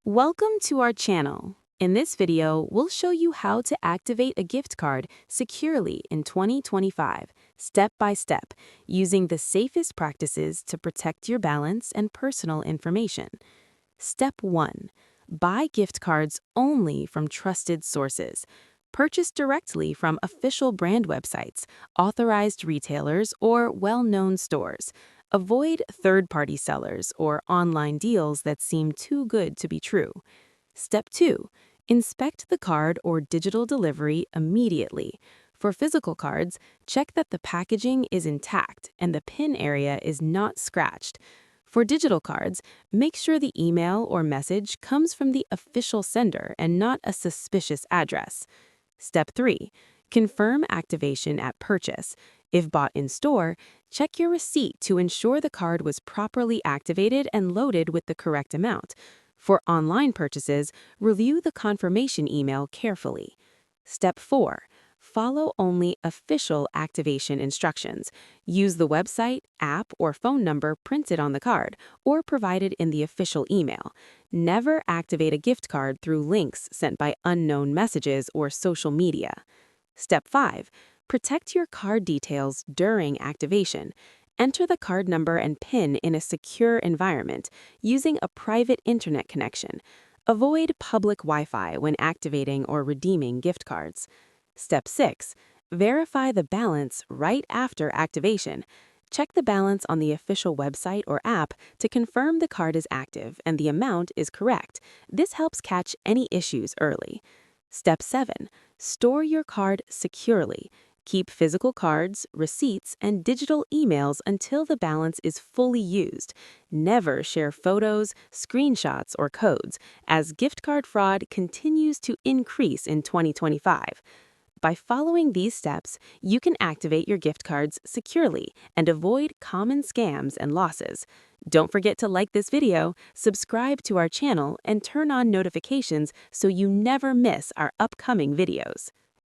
Welcome to our channel. In this video, we'll show you how to activate a gift card securely in 2025, step by step, using the safest practices to protect your balance and personal information. Step 1. Buy gift cards only from trusted sources. Purchase directly from official brand websites, authorized retailers, or well-known stores. Avoid third-party sellers or online deals that seem too good to be true. Step 2. Inspect the card or digital delivery immediately. For physical cards, check that the packaging is intact and the pin area is not scratched. For digital cards, make sure the email or message comes from the official sender and not a suspicious address. Step 3. Confirm activation at purchase. If bought in store, check your receipt to ensure the card was properly activated and loaded with the correct amount. For online purchases, review the confirmation email carefully. Step 4. Follow only official activation instructions. Use the website, app, or phone number printed on the card or provided in the official email. Never activate a gift card through links sent by unknown messages or social media. Step 5. Protect your card details during activation. Enter the card number and PIN in a secure environment using a private internet connection. Avoid public Wi-Fi when activating or redeeming gift cards. Step 6. Verify the balance right after activation. Check the balance on the official website or app to confirm the card is active and the amount is correct. This helps catch any issues early. Step 7. Store your card securely. Keep physical cards, receipts, and digital emails until the balance is fully used. Never share photos, screenshots, or codes, as gift card fraud continues to increase in 2025. By following these steps, you can activate your gift cards securely and avoid common scams and losses. Don't forget to like this video, subscribe to our channel, and turn on notifications so you never miss our upcoming videos.